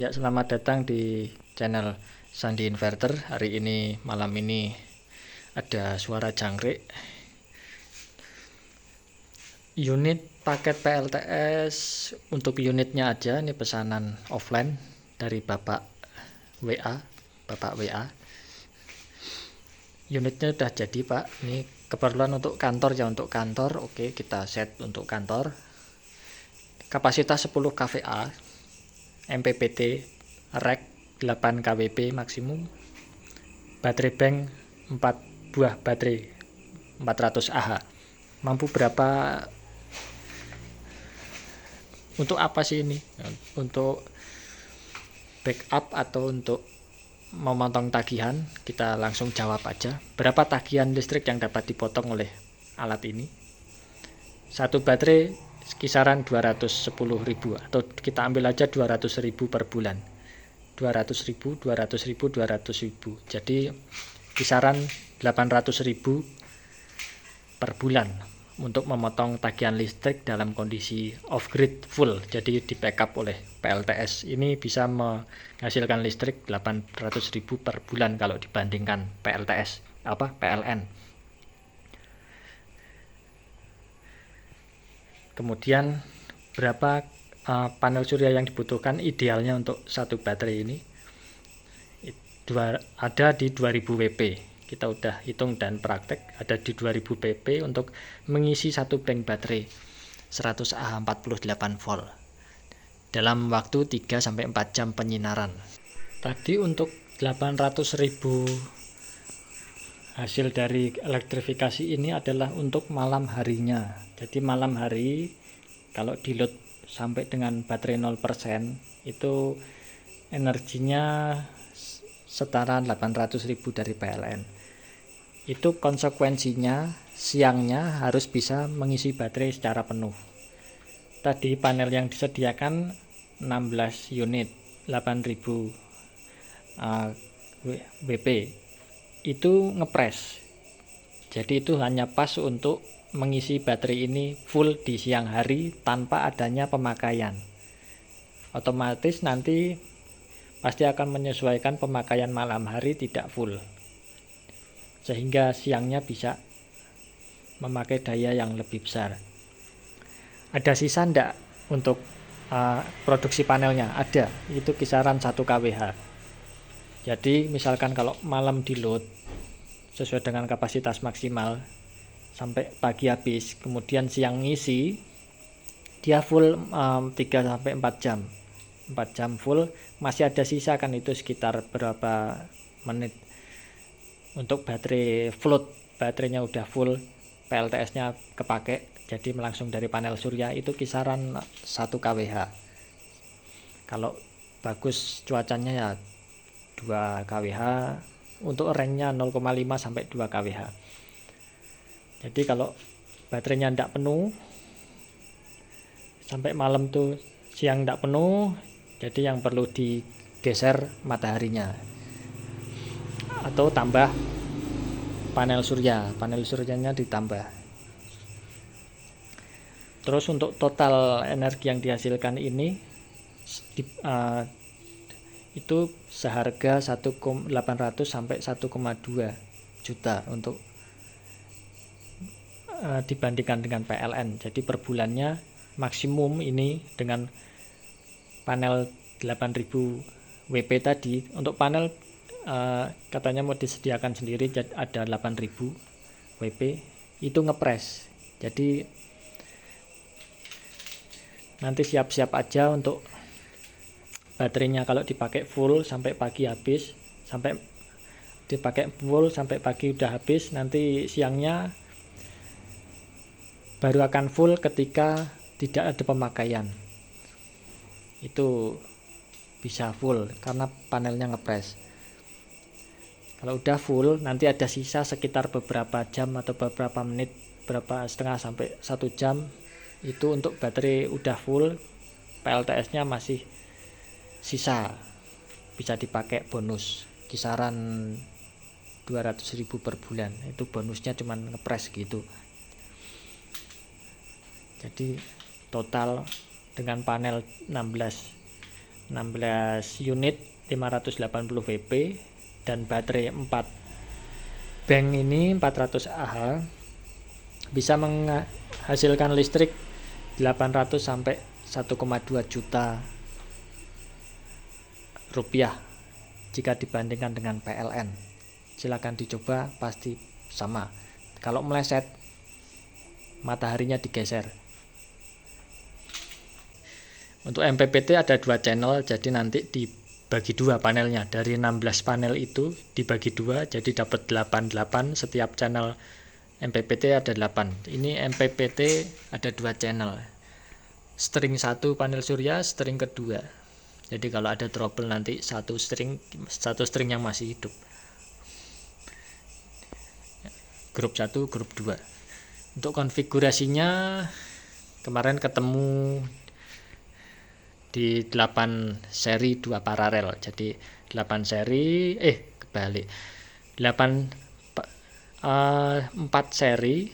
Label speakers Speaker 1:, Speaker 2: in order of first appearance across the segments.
Speaker 1: Ya, selamat datang di channel Sandi Inverter. Hari ini, malam ini ada suara jangkrik. Unit paket PLTS untuk unitnya aja, ini pesanan offline dari Bapak WA. Unitnya udah jadi, Pak. Ini keperluan untuk kantor ya, untuk kantor. Oke, kita set untuk kantor. Kapasitas 10 kVA, MPPT, rack 8 kWp maksimum. Baterai bank 4 buah baterai 400 Ah. Mampu berapa? Untuk apa sih ini? Untuk backup atau untuk memotong tagihan? Kita langsung jawab aja. Berapa tagihan listrik yang dapat dipotong oleh alat ini? Satu baterai kisaran 210.000, atau kita ambil aja 200.000 per bulan. 200.000, 200.000, 200.000. Jadi kisaran 800.000 per bulan untuk memotong tagihan listrik dalam kondisi off-grid full, jadi di backup oleh PLTS. Ini bisa menghasilkan listrik 800.000 per bulan kalau dibandingkan PLN. Kemudian berapa panel surya yang dibutuhkan idealnya untuk satu baterai ini? Ada di 2000 WP. Kita udah hitung dan praktek, ada di 2000 pp untuk mengisi satu bank baterai 100 Ah 48 volt dalam waktu 3-4 jam penyinaran. Tadi untuk 800.000 hasil dari elektrifikasi ini adalah untuk malam harinya. Jadi malam hari kalau di load sampai dengan baterai 0% itu energinya setara 800.000 dari PLN. Itu konsekuensinya siangnya harus bisa mengisi baterai secara penuh. Tadi panel yang disediakan 16 unit 8000 WP itu ngepres. Jadi itu hanya pas untuk mengisi baterai ini full di siang hari tanpa adanya pemakaian. Otomatis nanti pasti akan menyesuaikan pemakaian malam hari tidak full, sehingga siangnya bisa memakai daya yang lebih besar. Ada sisa enggak untuk produksi panelnya? Ada, itu kisaran 1 kWh. Jadi misalkan kalau malam di load sesuai dengan kapasitas maksimal sampai pagi habis, kemudian siang ngisi, dia full 3-4 jam. 4 jam full, masih ada sisa kan, itu sekitar berapa menit untuk baterai float, baterainya udah full, PLTS-nya kepake, jadi langsung dari panel surya, itu kisaran 1 kWh. Kalau bagus cuacanya ya 2 kWh, untuk ranknya 0,5 sampai 2 kWh. Jadi kalau baterainya tidak penuh sampai malam tuh, siang tidak penuh, jadi yang perlu digeser mataharinya atau tambah panel suryanya ditambah. Terus untuk total energi yang dihasilkan ini itu seharga 1.800 sampai 1,2 juta untuk dibandingkan dengan PLN. Jadi per bulannya maksimum ini dengan panel 8000 WP tadi, untuk panel katanya mau disediakan sendiri, ada 8000 WP, itu ngepres. Jadi nanti siap-siap aja untuk baterainya kalau dipakai full sampai pagi habis, sampai dipakai full sampai pagi udah habis, nanti siangnya baru akan full ketika tidak ada pemakaian. Itu bisa full karena panelnya ngepres. Kalau udah full, nanti ada sisa sekitar beberapa jam atau beberapa menit, berapa setengah sampai 1 jam, itu untuk baterai udah full, PLTS-nya masih sisa, bisa dipakai bonus kisaran 200.000 per bulan. Itu bonusnya cuman ngepres gitu. Jadi total dengan panel 16 16 unit 580 Vp dan baterai 4 bank ini 400 Ah bisa menghasilkan listrik 800 sampai 1,2 juta rupiah jika dibandingkan dengan PLN. Silakan dicoba, pasti sama. Kalau meleset, mataharinya digeser. Untuk MPPT ada 2 channel, jadi nanti dibagi 2 panelnya. Dari 16 panel itu dibagi 2, jadi dapat 8 setiap channel. MPPT ada 8. Ini MPPT ada 2 channel. String 1 panel surya, string kedua. Jadi kalau ada trouble nanti satu string yang masih hidup. Grup 1, grup 2. Untuk konfigurasinya kemarin ketemu di 8 seri 2 paralel. Jadi 8 seri 4 seri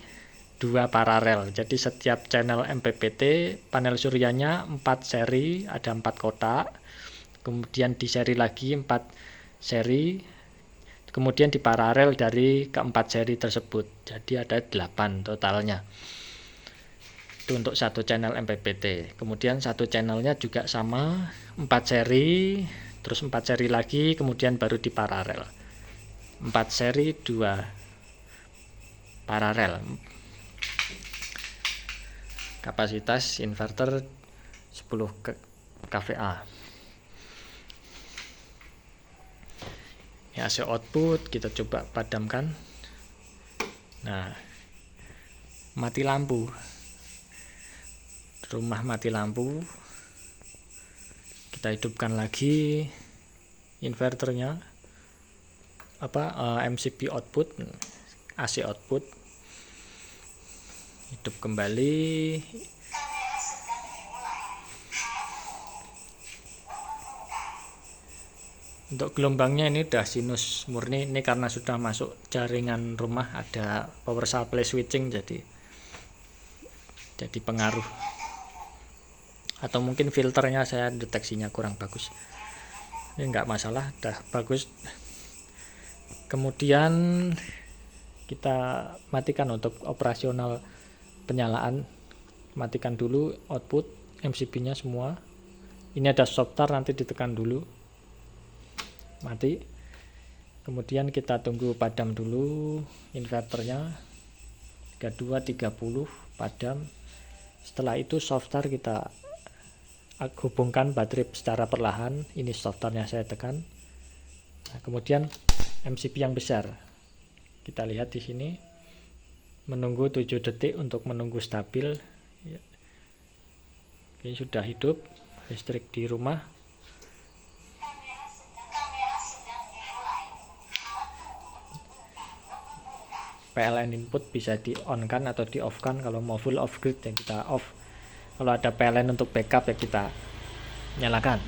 Speaker 1: 2 paralel. Jadi setiap channel MPPT panel suryanya 4 seri, ada 4 kotak. Kemudian di seri lagi 4 seri. Kemudian di paralel dari keempat seri tersebut. Jadi ada 8 totalnya. Itu untuk satu channel MPPT. Kemudian satu channelnya juga sama, 4 seri, terus 4 seri lagi, kemudian baru di paralel. 4 seri 2 paralel. Kapasitas inverter 10 kVA. Ini AC output, kita coba padamkan. Nah, mati lampu. Rumah mati lampu, kita hidupkan lagi inverternya, MCB output, AC output, hidup kembali. Untuk gelombangnya ini udah sinus murni, ini karena sudah masuk jaringan rumah, ada power supply switching, jadi pengaruh. Atau mungkin filternya saya deteksinya kurang bagus. Ini enggak masalah, udah bagus. Kemudian kita matikan untuk operasional penyalaan. Matikan dulu output MCB-nya semua. Ini ada start, nanti ditekan dulu. Mati. Kemudian kita tunggu padam dulu inverternya. 32 30 padam. Setelah itu software kita hubungkan baterai secara perlahan. Ini softwarenya saya tekan. Nah, kemudian MCB yang besar kita lihat di sini, menunggu 7 detik untuk menunggu stabil. Ini sudah hidup listrik di rumah. PLN input bisa di on kan atau di off kan. Kalau mau full off grid ya kita off. Kalau ada PLN untuk backup ya kita nyalakan.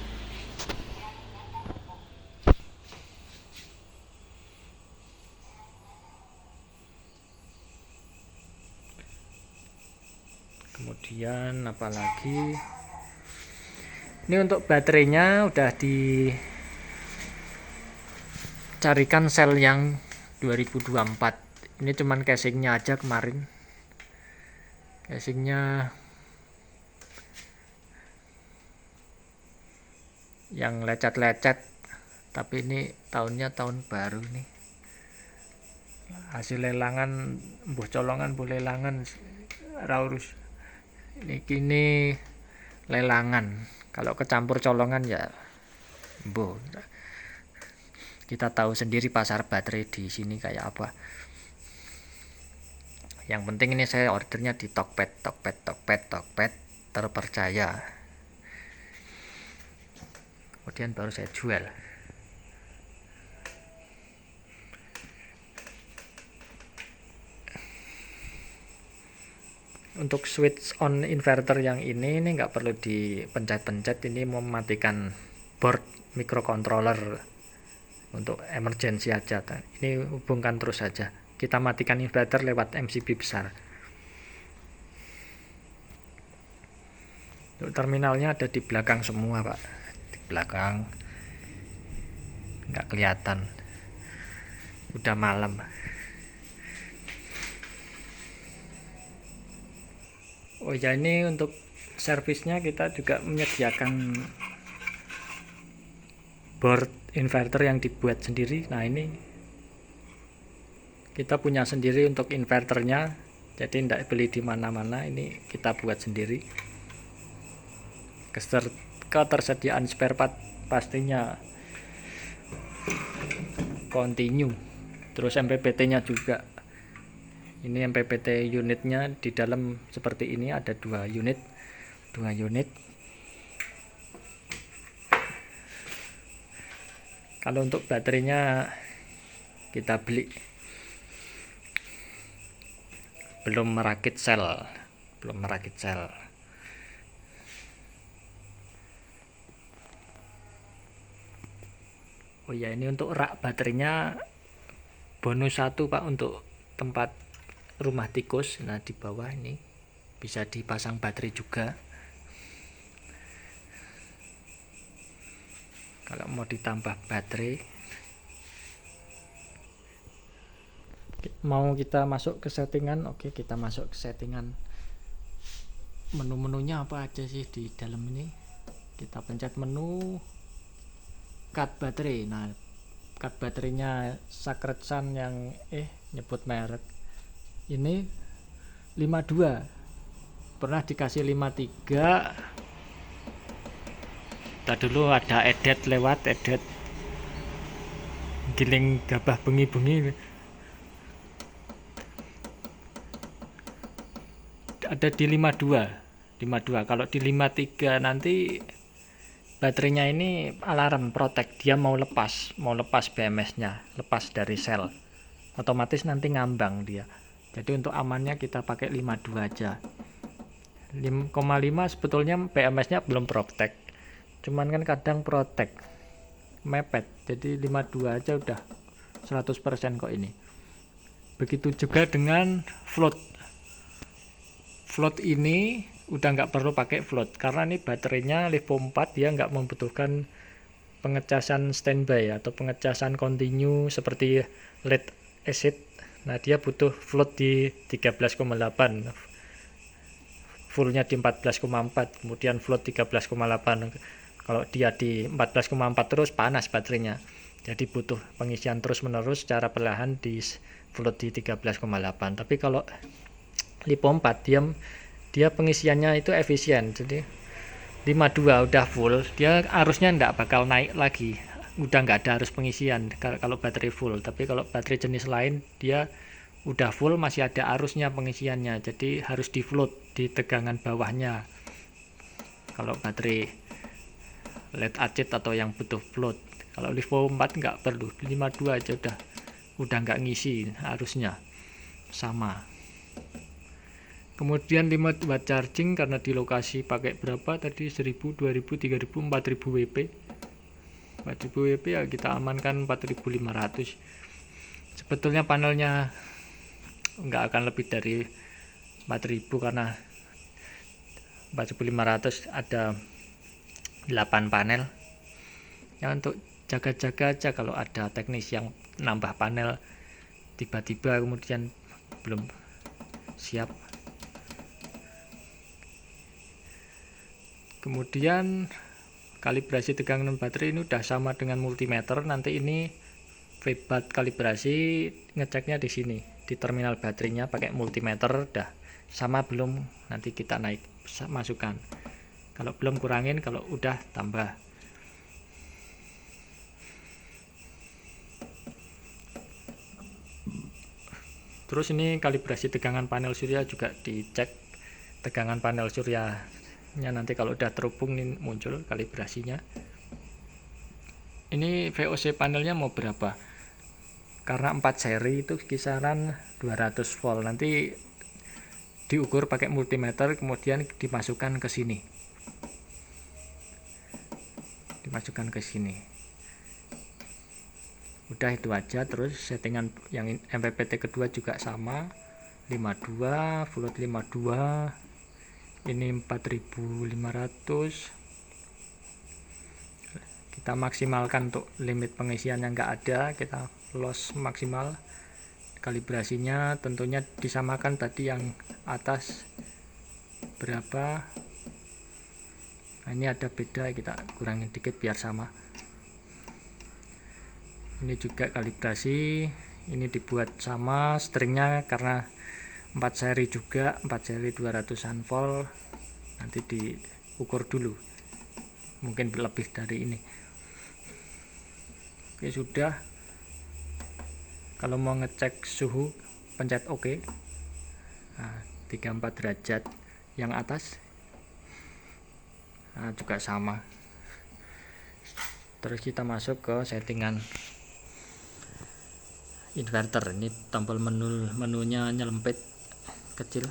Speaker 1: Kemudian apalagi, ini untuk baterainya udah dicarikan sel yang 2024. Ini cuman casingnya aja kemarin. Casingnya yang lecet-lecet, tapi ini tahunnya tahun baru nih. Hasil lelangan, mbuh colongan boleh lelangan raurus. Ini kini lelangan. Kalau kecampur colongan ya mbuh. Kita tahu sendiri pasar baterai di sini kayak apa. Yang penting ini saya ordernya di Tokped terpercaya. Kemudian baru saya jual. Untuk switch on inverter yang ini nggak perlu dipencet-pencet. Ini mematikan board microcontroller untuk emergency aja. Ini hubungkan terus saja. Kita matikan inverter lewat MCB besar. Untuk terminalnya ada di belakang semua, Pak. belakang nggak kelihatan, udah malam. Oh ya, ini untuk servisnya kita juga menyediakan board inverter yang dibuat sendiri. Nah, ini kita punya sendiri untuk inverternya, jadi tidak beli di mana-mana, ini kita buat sendiri. Ketersediaan spare part pastinya continue. Terus MPPT-nya juga. Ini MPPT unitnya di dalam seperti ini, ada 2 unit. Kalau untuk baterainya kita beli, belum merakit sel. Oh ya, ini untuk rak baterainya bonus 1 Pak, untuk tempat rumah tikus. Nah, di bawah ini bisa dipasang baterai juga. Kalau mau ditambah baterai, mau kita masuk ke settingan. Oke, kita masuk ke settingan. Menu-menunya apa aja sih di dalam ini? Kita pencet menu cut baterai. Nah, cut baterainya Sacred Sun yang nyebut merek ini 52, pernah dikasih 53. Tadi dulu ada edet lewat, edet giling gabah bengi-bengi, ada di 52. Kalau di 53 nanti baterainya ini alarm protect, dia mau lepas BMS-nya, lepas dari sel, otomatis nanti ngambang dia. Jadi untuk amannya kita pakai 52 aja. 5,5 sebetulnya BMS-nya belum protect, cuman kan kadang protect mepet, jadi 52 aja udah 100% kok ini. Begitu juga dengan float ini udah nggak perlu pakai float, karena ini baterainya Livo 4, dia nggak membutuhkan pengecasan standby atau pengecasan continue seperti lead acid. Nah, dia butuh float di 13,8, fullnya di 14,4, kemudian float 13,8. Kalau dia di 14,4 terus panas baterainya, jadi butuh pengisian terus menerus secara perlahan di float di 13,8. Tapi kalau Livo 4 dia pengisiannya itu efisien, jadi 52 udah full, dia arusnya nggak bakal naik lagi, udah nggak ada arus pengisian kalau baterai full. Tapi kalau baterai jenis lain dia udah full masih ada arusnya pengisiannya, jadi harus di float di tegangan bawahnya. Kalau baterai lead acid atau yang butuh float, kalau Livo 4 nggak perlu, 52 aja udah nggak ngisi, arusnya sama. Kemudian 5 watt charging, karena di lokasi pakai berapa tadi, 1000, 2000, 3000, 4000 WP. 4000 WP ya kita amankan 4500. Sebetulnya panelnya nggak akan lebih dari 4000, karena 4500 ada 8 panel. Ya, untuk jaga-jaga aja kalau ada teknis yang nambah panel tiba-tiba kemudian belum siap. Kemudian kalibrasi tegangan baterai ini udah sama dengan multimeter. Nanti ini feedback kalibrasi ngeceknya di sini di terminal baterainya pakai multimeter. Udah sama belum, nanti kita naik masukkan. Kalau belum kurangin, kalau udah tambah. Terus ini kalibrasi tegangan panel surya juga dicek. Tegangan panel surya nanti kalau udah terhubung nih muncul kalibrasinya. Ini VOC panelnya mau berapa, karena 4 seri itu kisaran 200 volt. Nanti diukur pakai multimeter, kemudian dimasukkan ke sini, udah itu aja. Terus settingan yang MPPT kedua juga sama, 52 float 52, ini 4500, kita maksimalkan untuk limit pengisian yang enggak ada, kita loss maksimal. Kalibrasinya tentunya disamakan tadi yang atas berapa. Nah, ini ada beda, kita kurangin dikit biar sama. Ini juga kalibrasi, ini dibuat sama stringnya karena 4 seri juga, 4 seri 200an volt. Nanti diukur dulu, mungkin lebih dari ini. Oke, sudah. Kalau mau ngecek suhu, pencet OK. Nah, 34 derajat yang atas. Nah, juga sama. Terus kita masuk ke settingan inverter. Ini tombol menunya nyelempit kecil.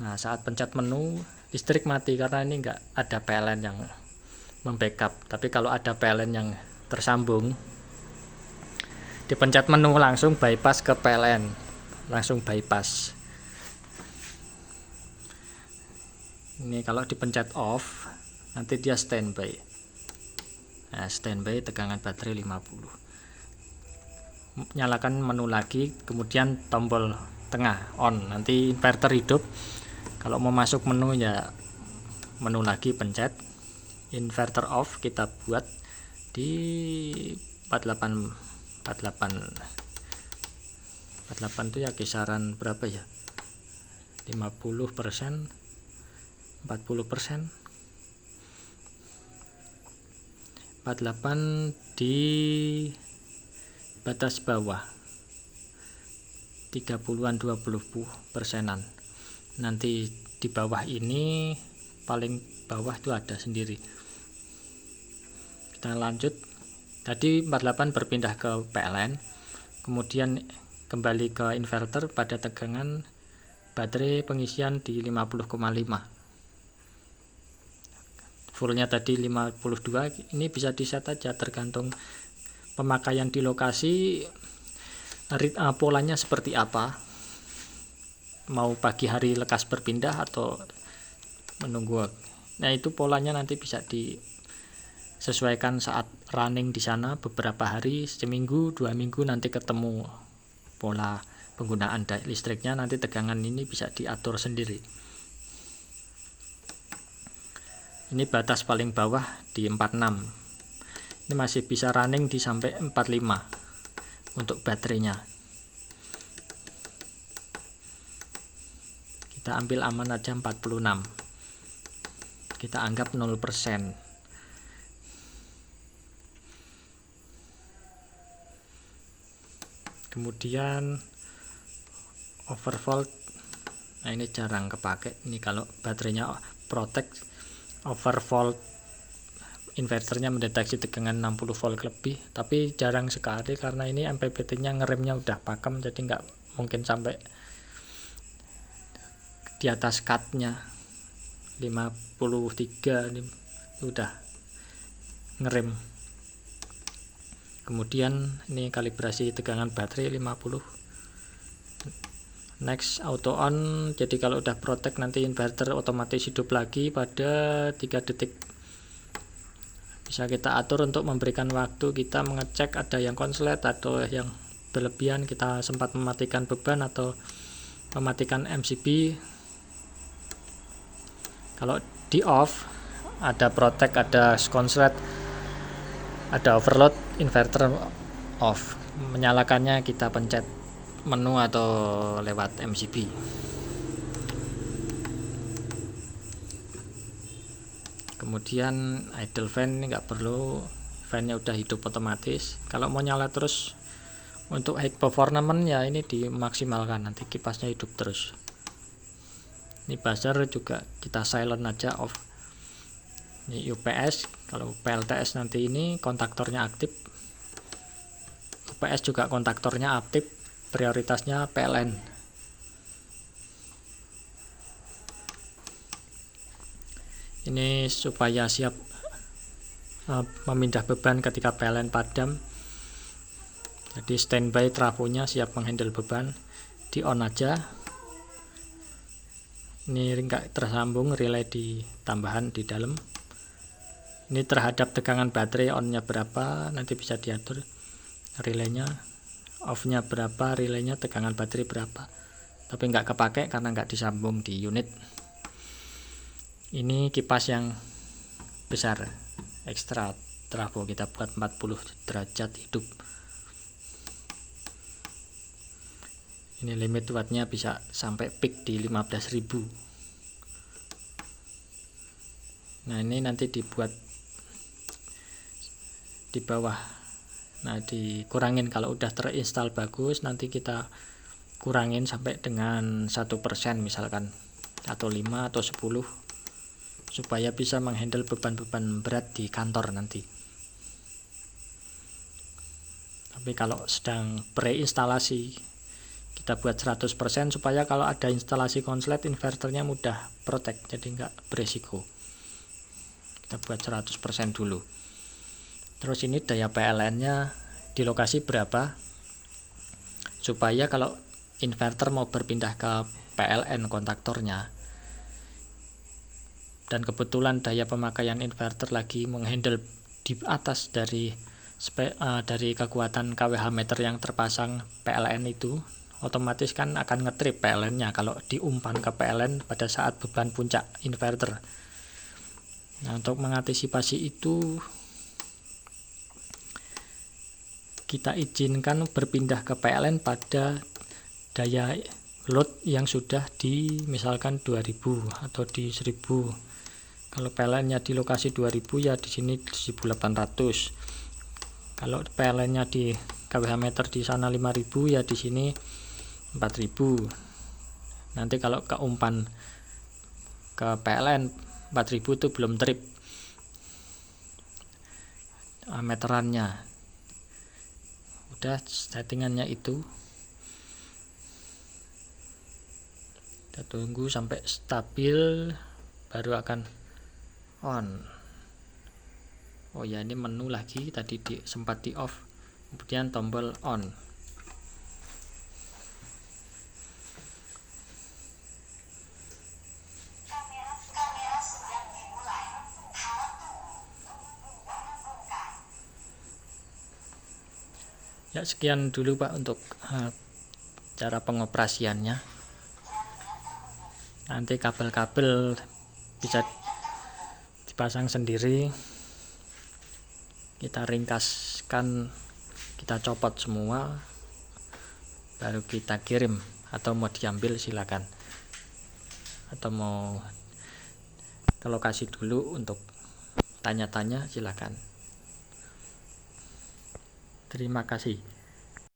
Speaker 1: Nah, saat pencet menu, listrik mati karena ini enggak ada PLN yang membackup. Tapi kalau ada PLN yang tersambung, dipencet menu langsung bypass ke PLN, langsung bypass. Ini kalau dipencet off, nanti dia standby. Nah, standby tegangan baterai 50. Nyalakan menu lagi, kemudian tombol tengah on, nanti inverter hidup. Kalau mau masuk menu ya menu lagi, pencet. Inverter off kita buat di 48 itu ya kisaran berapa ya, 50%, 40%. 48 di batas bawah, 30-an 20%-an. Nanti di bawah ini, paling bawah itu ada sendiri. Kita lanjut. Tadi 48 berpindah ke PLN, kemudian kembali ke inverter pada tegangan baterai pengisian di 50,5. Fullnya tadi 52, ini bisa di set aja tergantung pemakaian di lokasi, polanya seperti apa, mau pagi hari lekas berpindah atau menunggu. Nah, itu polanya nanti bisa disesuaikan saat running di sana beberapa hari, seminggu, 2 minggu, nanti ketemu pola penggunaan listriknya, nanti tegangan ini bisa diatur sendiri. Ini batas paling bawah di 46. Ini masih bisa running di sampai 45 untuk baterainya. Kita ambil aman aja 46. Kita anggap 0%. Kemudian overvolt. Nah, ini jarang kepake. Ini kalau baterainya protect, overvolt inverternya mendeteksi tegangan 60 volt lebih, tapi jarang sekali karena ini MPPT-nya ngeremnya udah pakem, jadi nggak mungkin sampai di atas cut-nya 53 ini udah ngerem. Kemudian ini kalibrasi tegangan baterai 50. Next, auto on. Jadi kalau udah protect nanti inverter otomatis hidup lagi pada 3 detik. Bisa kita atur untuk memberikan waktu kita mengecek ada yang konslet atau yang berlebihan, kita sempat mematikan beban atau mematikan MCB. Kalau di off, ada protect, ada konslet, ada overload, inverter off. Menyalakannya kita pencet menu atau lewat MCB. Kemudian idle fan ini nggak perlu, fan-nya udah hidup otomatis. Kalau mau nyala terus untuk high performance ya ini dimaksimalkan, nanti kipasnya hidup terus. Ini buzzer juga kita silent aja, off. Ini UPS, kalau PLTS nanti ini kontaktornya aktif. UPS juga kontaktornya aktif, prioritasnya PLN. Ini supaya siap memindah beban ketika PLN padam. Jadi standby trafonya siap menghandle beban, di on aja. Ini nggak tersambung relay di tambahan di dalam. Ini terhadap tegangan baterai, on-nya berapa nanti bisa diatur, relaynya off-nya berapa, relaynya tegangan baterai berapa, tapi nggak kepake karena nggak disambung di unit. Ini kipas yang besar ekstra trafo, kita buat 40 derajat hidup. Ini limit wattnya bisa sampai peak di 15.000. Nah ini nanti dibuat di bawah, nah dikurangin kalau udah terinstall bagus, nanti kita kurangin sampai dengan 1% misalkan, atau 5 atau 10, supaya bisa menghandle beban-beban berat di kantor nanti. Tapi kalau sedang preinstalasi kita buat 100% supaya kalau ada instalasi konslet inverternya mudah protect, jadi nggak beresiko. Kita buat 100% dulu. Terus ini daya PLN nya di lokasi berapa, supaya kalau inverter mau berpindah ke PLN kontaktornya dan kebetulan daya pemakaian inverter lagi menghandle di atas dari kekuatan kWh meter yang terpasang PLN itu, otomatis kan akan ngetrip PLN nya kalau diumpan ke PLN pada saat beban puncak inverter. Nah untuk mengantisipasi itu kita izinkan berpindah ke PLN pada daya load yang sudah di misalkan 2000 atau di 1000. Kalau PLN-nya di lokasi 2000 ya di sini 1800. Kalau PLN-nya di kWh meter di sana 5000 ya di sini 4000. Nanti kalau keumpan ke PLN 4000 itu belum trip meterannya. Udah settingannya itu, kita tunggu sampai stabil baru akan on. Oh ya ini menu lagi, tadi sempat di off, kemudian tombol on. Ya sekian dulu Pak untuk cara pengoperasiannya. Nanti kabel-kabel bisa dipasang sendiri, kita ringkaskan, kita copot semua, baru kita kirim. Atau mau diambil silakan, atau mau ke lokasi dulu untuk tanya-tanya silakan. Terima kasih.